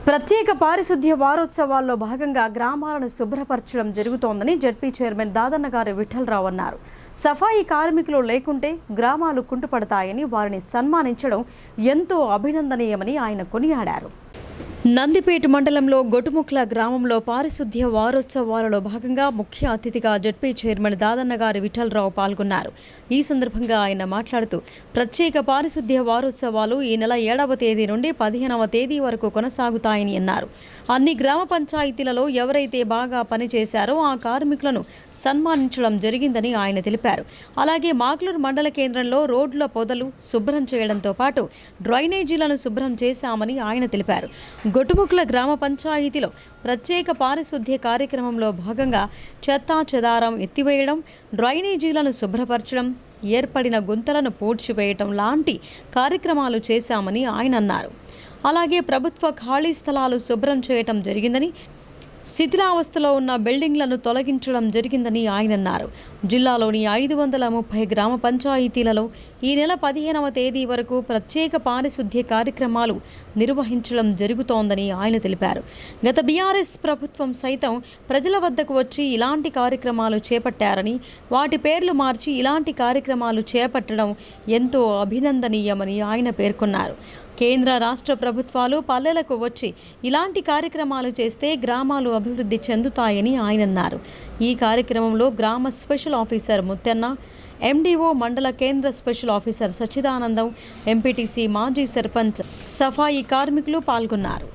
ప్రత్యేక పారిశుద్ధ్య వారోత్సవాల్లో భాగంగా గ్రామాలను శుభ్రపరచడం జరుగుతోందని జెడ్పీ చైర్మన్ దాదన్నగారి విఠలరావు అన్నారు. సఫాయి కార్మికులు లేకుంటే గ్రామాలు కుంటుపడతాయని, వారిని సన్మానించడం ఎంతో అభినందనీయమని ఆయన కొనియాడారు. నందిపేట మండలంలో గొటుముక్ల గ్రామంలో పారిశుద్ధ్య వారోత్సవాలలో భాగంగా ముఖ్య అతిథిగా జెడ్పీ చైర్మన్ దాదన్నగారి విఠలరావు పాల్గొన్నారు. ఈ సందర్భంగా ఆయన మాట్లాడుతూ, ప్రత్యేక పారిశుద్ధ్య వారోత్సవాలు ఈ నెల 7వ తేదీ నుండి 15వ తేదీ వరకు కొనసాగుతాయని అన్నారు. అన్ని గ్రామ పంచాయతీలలో ఎవరైతే బాగా పనిచేశారో ఆ కార్మికులను సన్మానించడం జరిగిందని ఆయన తెలిపారు. అలాగే మాగ్లూరు మండల కేంద్రంలో రోడ్ల పొదలు శుభ్రం చేయడంతో పాటు డ్రైనేజీలను శుభ్రం చేశామని ఆయన తెలిపారు. గొటుముక్ల గ్రామ పంచాయతీలో ప్రత్యేక పారిశుద్ధ్య కార్యక్రమంలో భాగంగా చెత్తా చెదారం ఎత్తివేయడం, డ్రైనేజీలను శుభ్రపరచడం, ఏర్పడిన గుంతలను పూడ్చివేయటం లాంటి కార్యక్రమాలు చేశామని ఆయన అన్నారు. అలాగే ప్రభుత్వ ఖాళీ స్థలాలు శుభ్రం చేయటం జరిగిందని, శిథిలావస్థలో ఉన్న బిల్డింగ్లను తొలగించడం జరిగిందని ఆయన అన్నారు. జిల్లాలోని 530 గ్రామ పంచాయతీలలో ఈ నెల 15వ తేదీ వరకు ప్రత్యేక పారిశుద్ధ్య కార్యక్రమాలు నిర్వహించడం జరుగుతోందని ఆయన తెలిపారు. గత బీఆర్ఎస్ ప్రభుత్వం సైతం ప్రజల వద్దకు వచ్చి ఇలాంటి కార్యక్రమాలు చేపట్టారని, వాటి పేర్లు మార్చి ఇలాంటి కార్యక్రమాలు చేపట్టడం ఎంతో అభినందనీయమని ఆయన పేర్కొన్నారు. కేంద్ర రాష్ట్ర ప్రభుత్వాలు పల్లెలకు వచ్చి ఇలాంటి కార్యక్రమాలు చేస్తే గ్రామాలు అభివృద్ధి చెందుతాయని ఆయన అన్నారు. ఈ కార్యక్రమంలో గ్రామ స్పెషల్ ఆఫీసర్ ముత్తెన్న, ఎండిఓ, మండల కేంద్ర స్పెషల్ ఆఫీసర్ సచ్చిదానందం, ఎంపీటీసీ, మాజీ సర్పంచ్, సఫాయి కార్మికులు పాల్గొన్నారు.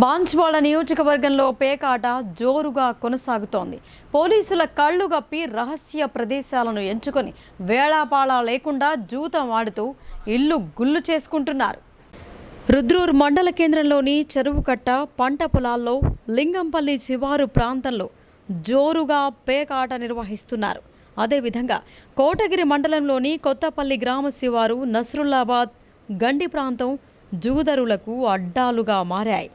బాన్స్వాడ నియోజకవర్గంలో పేకాట జోరుగా కొనసాగుతోంది. పోలీసుల కళ్ళు గప్పి రహస్య ప్రదేశాలను ఎంచుకొని వేళాపాళా లేకుండా జూతం ఆడుతూ ఇల్లు గుల్లు చేసుకుంటున్నారు. రుద్రూర్ మండల కేంద్రంలోని చెరువుకట్ట, పంట పొలాల్లో, లింగంపల్లి శివారు ప్రాంతంలో జోరుగా పేకాట నిర్వహిస్తున్నారు. అదేవిధంగా కోటగిరి మండలంలోని కొత్తపల్లి గ్రామ శివారు, నస్రుల్లాబాద్, గండి ప్రాంతం జూదరులకు అడ్డాలుగా మారాయి.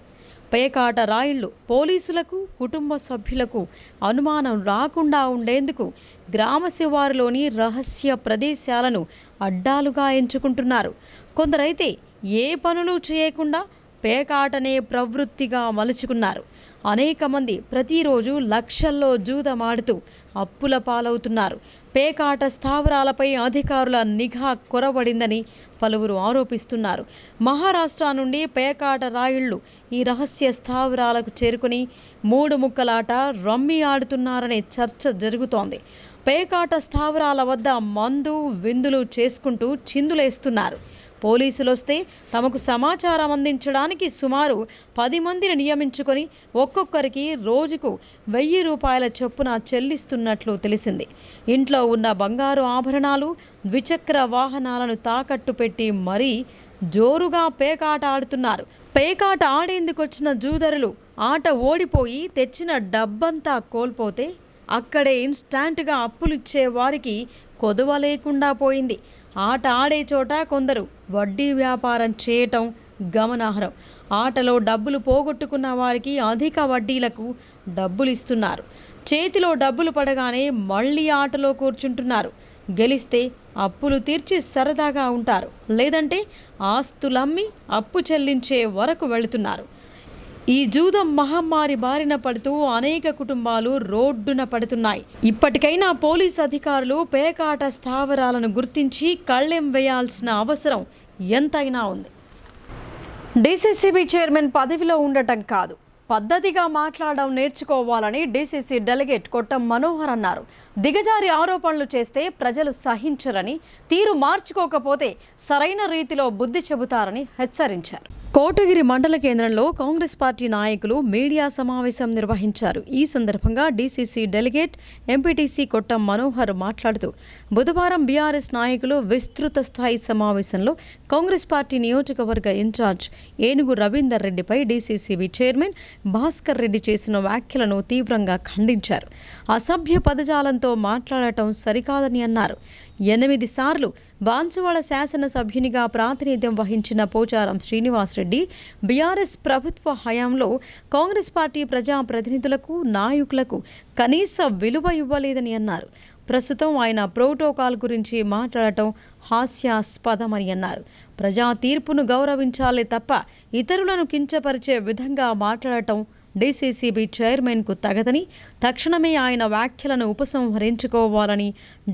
పేకాట రాయిళ్లు పోలీసులకు, కుటుంబ సభ్యులకు అనుమానం రాకుండా ఉండేందుకు గ్రామ శివారులోని రహస్య ప్రదేశాలను అడ్డాలుగా ఎంచుకుంటున్నారు. కొందరైతే ఏ పనులు చేయకుండా పేకాటనే ప్రవృత్తిగా మలుచుకున్నారు. అనేక మంది ప్రతిరోజు లక్షల్లో జూదమాడుతూ అప్పుల పాలవుతున్నారు. పేకాట స్థావరాలపై అధికారుల నిఘా కొరబడిందని పలువురు ఆరోపిస్తున్నారు. మహారాష్ట్ర నుండి పేకాట రాయిళ్లు ఈ రహస్య స్థావరాలకు చేరుకుని 3 ముక్కలాట, రమ్మీ ఆడుతున్నారనే చర్చ జరుగుతోంది. పేకాట స్థావరాల వద్ద మందు, విందులు చేసుకుంటూ చిందులేస్తున్నారు. పోలీసులు వస్తే తమకు సమాచారం అందించడానికి సుమారు 10 మందిని నియమించుకొని ఒక్కొక్కరికి రోజుకు 1000 రూపాయల చొప్పున చెల్లిస్తున్నట్లు తెలిసింది. ఇంట్లో ఉన్న బంగారు ఆభరణాలు, ద్విచక్ర వాహనాలను తాకట్టు పెట్టి మరీ జోరుగా పేకాట ఆడుతున్నారు. పేకాట ఆడేందుకొచ్చిన జూదరులు ఆట ఓడిపోయి తెచ్చిన డబ్బంతా కోల్పోతే అక్కడే ఇన్స్టాంట్గా అప్పులిచ్చే వారికి కొదువ లేకుండా పోయింది. ఆట ఆడే చోట కొందరు వడ్డీ వ్యాపారం చేయటం గమనార్హం. ఆటలో డబ్బులు పోగొట్టుకున్న వారికి అధిక వడ్డీలకు డబ్బులు ఇస్తున్నారు. చేతిలో డబ్బులు పడగానే మళ్ళీ ఆటలో కూర్చుంటున్నారు. గెలిస్తే అప్పులు తీర్చి సరదాగా ఉంటారు, లేదంటే ఆస్తులమ్మి అప్పు చెల్లించే వరకు వెళుతున్నారు. ఈ జూదం మహమ్మారి బారిన పడుతూ అనేక కుటుంబాలు రోడ్డున పడుతున్నాయి. ఇప్పటికైనా పోలీస్ అధికారులు పేకాట స్థావరాలను గుర్తించి కళ్ళెం వేయాల్సిన అవసరం ఎంతైనా ఉంది. డీసీసీబీ చైర్మన్ పదవిలో ఉండటం కాదు, పద్ధతిగా మాట్లాడడం నేర్చుకోవాలని డీసీసీ డెలిగేట్ కొట్టం మనోహర్ అన్నారు. దిగజారి ఆరోపణలు చేస్తే ప్రజలు సహించరని, తీరు మార్చుకోకపోతే సరైన రీతిలో బుద్ధి చెబుతారని హెచ్చరించారు. కోటగిరి మండల కేంద్రంలో కాంగ్రెస్ పార్టీ నాయకులు మీడియా సమావేశం నిర్వహించారు. ఈ సందర్భంగా డీసీసీ డెలిగేట్ ఎంపీటీసీ కొట్టం మనోహర్ మాట్లాడుతూ, బుధవారం బీఆర్ఎస్ నాయకులు విస్తృత స్థాయి సమావేశంలో కాంగ్రెస్ పార్టీ నియోజకవర్గ ఇన్ఛార్జ్ ఏనుగు రవీందర్ రెడ్డిపై డీసీసీబీ చైర్మన్ భాస్కర్ రెడ్డి చేసిన వ్యాఖ్యలను తీవ్రంగా ఖండించారు. అసభ్య పదజాలంతో మాట్లాడటం సరికాదని అన్నారు. 8 సార్లు బాన్సువాడ శాసనసభ్యునిగా ప్రాతినిధ్యం వహించిన పోచారం శ్రీనివాస్ రెడ్డి బీఆర్ఎస్ ప్రభుత్వ హయాంలో కాంగ్రెస్ పార్టీ ప్రజాప్రతినిధులకు, నాయకులకు కనీస విలువ ఇవ్వలేదని అన్నారు. ప్రస్తుతం ఆయన ప్రోటోకాల్ గురించి మాట్లాడటం హాస్యాస్పదమని అన్నారు. ప్రజా తీర్పును గౌరవించాలే తప్ప ఇతరులను కించపరిచే విధంగా మాట్లాడటం డీసీసీబీ చైర్మన్కు తగదని, తక్షణమే ఆయన వ్యాఖ్యలను ఉపసంహరించుకోవాలని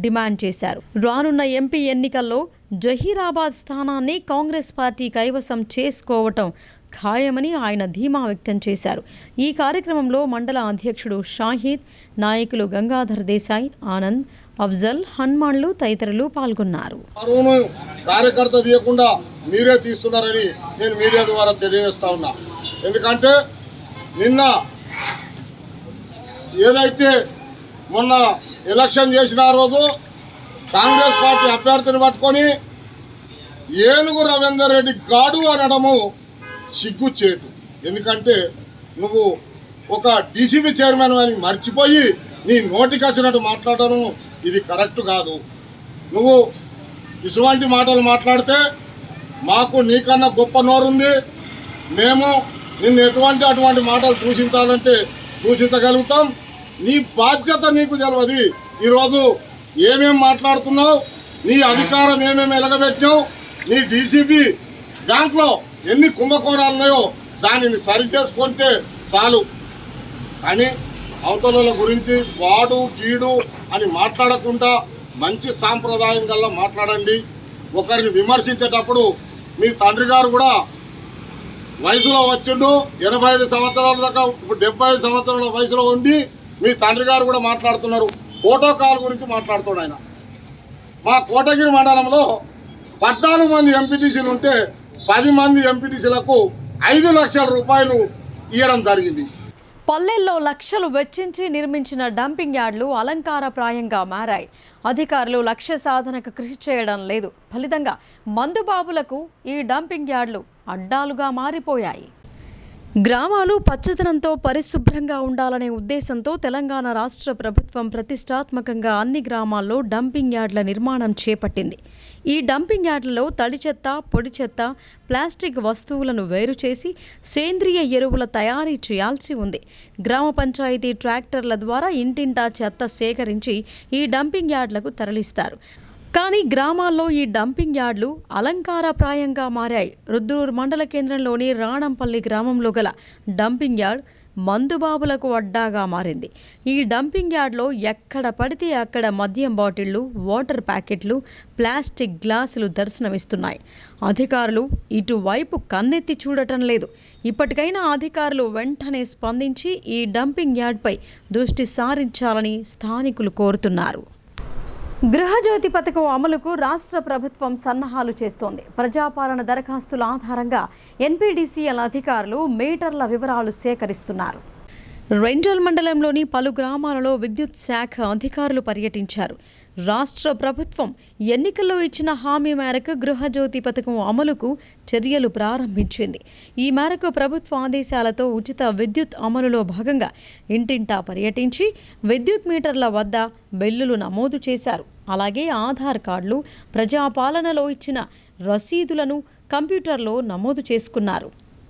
డిమాండ్ చేశారు. రానున్న ఎంపీ ఎన్నికల్లో జహీరాబాద్ స్థానాన్ని కాంగ్రెస్ పార్టీ కైవసం చేసుకోవటం ఖాయమని ఆయన ధీమా వ్యక్తం చేశారు. ఈ కార్యక్రమంలో మండల అధ్యక్షుడు షాహీద్, నాయకులు గంగాధర్ దేశాయ్, ఆనంద్, అఫ్జల్, హనుమాన్లు తదితరులు పాల్గొన్నారు. కార్యకర్త తీయకుండా మీరే తీస్తున్నారని నేను మీడియా ద్వారా తెలియజేస్తా ఉన్నా. ఎందుకంటే నిన్న ఏదైతే మొన్న ఎలక్షన్ చేసిన రోజు కాంగ్రెస్ పార్టీ అభ్యర్థిని పట్టుకొని ఏనుగు రవీందర్ రెడ్డి గాడు అనడము సిగ్గుచేటు. ఎందుకంటే నువ్వు ఒక డీసీబీ చైర్మన్ అని మర్చిపోయి నీ నోటికి వచ్చినట్టు మాట్లాడడం ఇది కరెక్ట్ కాదు. నువ్వు ఇటువంటి మాటలు మాట్లాడితే మాకు నీకన్నా గొప్ప నోరుంది. మేము నిన్ను అటువంటి మాటలు దూషించాలంటే దూషించగలుగుతాం. నీ బాధ్యత నీకు తెలియదు. ఈరోజు ఏమేం మాట్లాడుతున్నావు, నీ అధికారం ఏమేమి ఎలగబెట్టినావు, నీ డీసీబీ బ్యాంక్లో ఎన్ని కుంభకోణాలు ఉన్నాయో దానిని సరిచేసుకుంటే చాలు. కానీ అవతల గురించి వాడు గీడు అని మాట్లాడకుండా మంచి సాంప్రదాయం గల్లా మాట్లాడండి. ఒకరిని విమర్శించేటప్పుడు మీ తండ్రి గారు కూడా వయసులో వచ్చిండు, 85 సంవత్సరాల దాకా, ఇప్పుడు 75 సంవత్సరాల వయసులో ఉండి మీ తండ్రి గారు కూడా మాట్లాడుతున్నారు. ఫోటో కాల్ గురించి మాట్లాడుతున్నాడు ఆయన. మా కోటగిరి మండలంలో 14 మంది ఎంపీటీసీలు ఉంటే 10 మంది ఎంపీటీసీలకు 5 లక్షల రూపాయలు ఇవ్వడం జరిగింది. పల్లెల్లో లక్షలు వెచ్చించి నిర్మించిన డంపింగ్ యార్డులు అలంకారప్రాయంగా మారాయి. అధికారులు లక్ష్య సాధనకు కృషి చేయడం లేదు. ఫలితంగా మందుబాబులకు ఈ డంపింగ్ యార్డులు అడ్డాలుగా మారిపోయాయి. గ్రామాలు పచ్చదనంతో పరిశుభ్రంగా ఉండాలనే ఉద్దేశంతో తెలంగాణ రాష్ట్ర ప్రభుత్వం ప్రతిష్టాత్మకంగా అన్ని గ్రామాల్లో డంపింగ్ యార్డుల నిర్మాణం చేపట్టింది. ఈ డంపింగ్ యార్డులలో తడి చెత్త, పొడి చెత్త, ప్లాస్టిక్ వస్తువులను వేరు చేసి సేంద్రియ ఎరువుల తయారీ చేయాల్సి ఉంది. గ్రామ పంచాయతీ ట్రాక్టర్ల ద్వారా ఇంటింటా చెత్త సేకరించి ఈ డంపింగ్ యార్డులకు తరలిస్తారు. కానీ గ్రామాల్లో ఈ డంపింగ్ యార్డులు అలంకారప్రాయంగా మారాయి. రుద్రూరు మండల కేంద్రంలోని రాణంపల్లి గ్రామంలో గల డంపింగ్ యార్డ్ మందుబాబులకు అడ్డాగా మారింది. ఈ డంపింగ్ యార్డ్లో ఎక్కడ పడితే అక్కడ మద్యం బాటిళ్లు, వాటర్ ప్యాకెట్లు, ప్లాస్టిక్ గ్లాసులు దర్శనమిస్తున్నాయి. అధికారులు ఇటువైపు కన్నెత్తి చూడటం లేదు. ఇప్పటికైనా అధికారులు వెంటనే స్పందించి ఈ డంపింగ్ యార్డ్పై దృష్టి సారించాలని స్థానికులు కోరుతున్నారు. గృహజ్యోతి పథకం అమలుకు రాష్ట్ర ప్రభుత్వం సన్నాహాలు చేస్తోంది. ప్రజాపాలన దరఖాస్తుల ఆధారంగా ఎన్పీడీసీఎల్ అధికారులు మీటర్ల వివరాలు సేకరిస్తున్నారు. రెంజల్ మండలంలోని పలు గ్రామాలలో విద్యుత్ శాఖ అధికారులు పర్యటించారు. రాష్ట్ర ప్రభుత్వం ఎన్నికల్లో ఇచ్చిన హామీ మేరకు గృహజ్యోతి పథకం అమలుకు చర్యలు ప్రారంభించింది. ఈ మేరకు ప్రభుత్వ ఆదేశాలతో ఉచిత విద్యుత్ అమలులో భాగంగా ఇంటింటా పర్యటించి విద్యుత్ మీటర్ల వద్ద బిల్లులు నమోదు చేశారు. అలాగే ఆధార్ కార్డులు, ప్రజాపాలనలో ఇచ్చిన రసీదులను కంప్యూటర్లో నమోదు చేసుకున్నారు.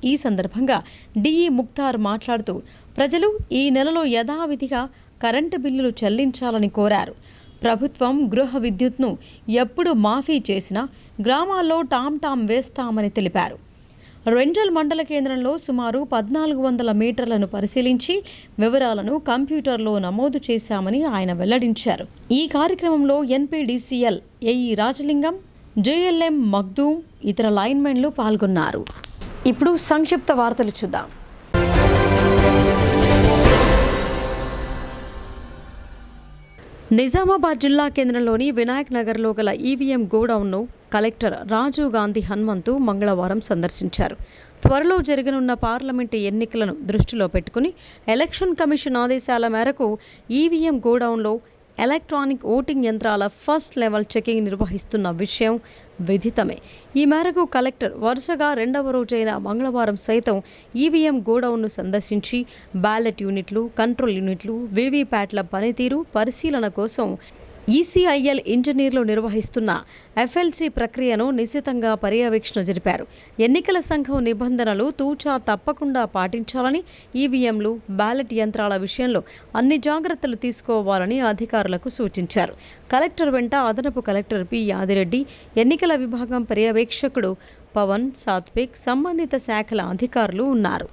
ఈ సందర్భంగా డిఈ ముక్తార్ మాట్లాడుతూ ప్రజలు ఈ నెలలో యథావిధిగా కరెంటు బిల్లులు చెల్లించాలని కోరారు. ప్రభుత్వం గృహ విద్యుత్ను ఎప్పుడు మాఫీ చేసినా గ్రామాల్లో టామ్ వేస్తామని తెలిపారు. రెంజల్ మండల కేంద్రంలో సుమారు 1400 మీటర్లను పరిశీలించి వివరాలను కంప్యూటర్లో నమోదు చేశామని ఆయన వెల్లడించారు. ఈ కార్యక్రమంలో NPDCL AE Rajalingam, JLM Makhdoom, ఇతర లైన్మెన్లు పాల్గొన్నారు. ఇప్పుడు సంక్షిప్త వార్తలు చూద్దాం. నిజామాబాద్ జిల్లా కేంద్రంలోని వినాయక్ నగర్లో గల ఈవీఎం గోడౌన్ను కలెక్టర్ రాజీవ్ గాంధీ హనుమంతు మంగళవారం సందర్శించారు. త్వరలో జరగనున్న పార్లమెంటు ఎన్నికలను దృష్టిలో పెట్టుకుని ఎలక్షన్ కమిషన్ ఆదేశాల మేరకు ఈవీఎం గోడౌన్లో ఎలక్ట్రానిక్ ఓటింగ్ యంత్రాల ఫస్ట్ లెవెల్ చెకింగ్ నిర్వహిస్తున్న విషయం విదితమే. ఈ మేరకు కలెక్టర్ వరుసగా 2వ రోజైన మంగళవారం సైతం ఈవీఎం గోడౌన్ను సందర్శించి బ్యాలెట్ యూనిట్లు, కంట్రోల్ యూనిట్లు, వీవీప్యాట్ల పనితీరు పరిశీలన కోసం ఈసీఐఎల్ ఇంజనీర్లు నిర్వహిస్తున్న ఎఫ్ఎల్సీ ప్రక్రియను నిశితంగా పర్యవేక్షణ జరిపారు. ఎన్నికల సంఘం నిబంధనలు తూచా తప్పకుండా పాటించాలని, ఈవీఎంలు, బ్యాలెట్ యంత్రాల విషయంలో అన్ని జాగ్రత్తలు తీసుకోవాలని అధికారులకు సూచించారు. కలెక్టర్ వెంట అదనపు కలెక్టర్ పి యాదిరెడ్డి, ఎన్నికల విభాగం పర్యవేక్షకుడు పవన్ సాత్విక్, సంబంధిత శాఖల అధికారులు ఉన్నారు.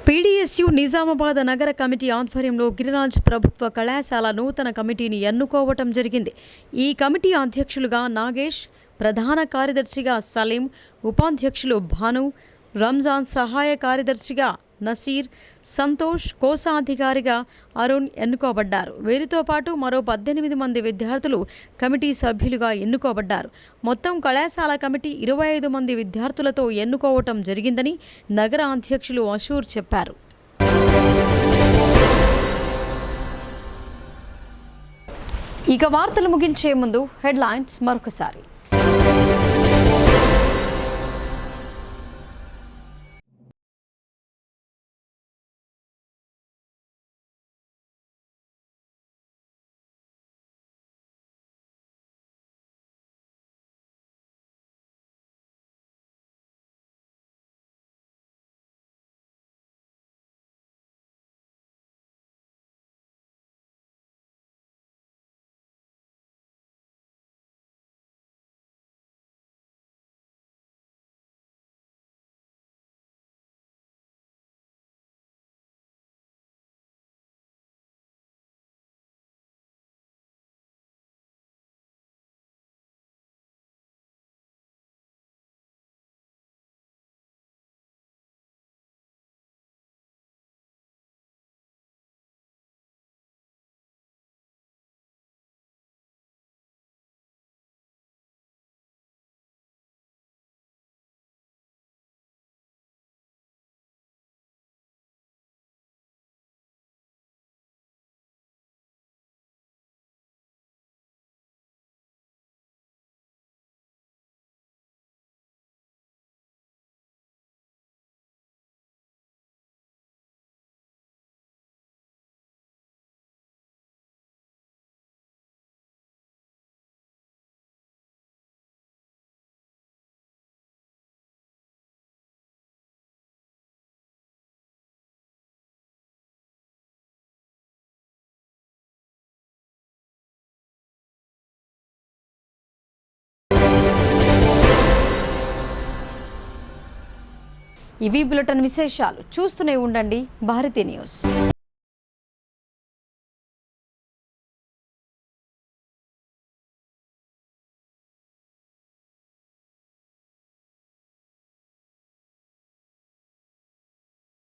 పీడీఎస్యు నిజామాబాద్ నగర కమిటీ ఆధ్వర్యంలో గిరిరాజ్ ప్రభుత్వ కళాశాల నూతన కమిటీని ఎన్నుకోవటం జరిగింది. ఈ కమిటీ అధ్యక్షులుగా నాగేష్, ప్రధాన కార్యదర్శిగా సలీం, ఉపాధ్యక్షులు భాను, రంజాన్, సహాయ కార్యదర్శిగా నసీర్, సంతోష్, కోశాధికారిగా అరుణ్ ఎన్నుకోబడ్డారు. వీరితో పాటు మరో 18 మంది విద్యార్థులు కమిటీ సభ్యులుగా ఎన్నుకోబడ్డారు. మొత్తం కళాశాల కమిటీ 25 మంది విద్యార్థులతో ఎన్నుకోవటం జరిగిందని నగర అధ్యక్షులు అషూర్ చెప్పారు. ఇక వార్తలు ముగించే ముందు హెడ్లైన్స్ మరొకసారి. ఇవి బులెటిన్ విశేషాలు. చూస్తూనే ఉండండి భారతి న్యూస్.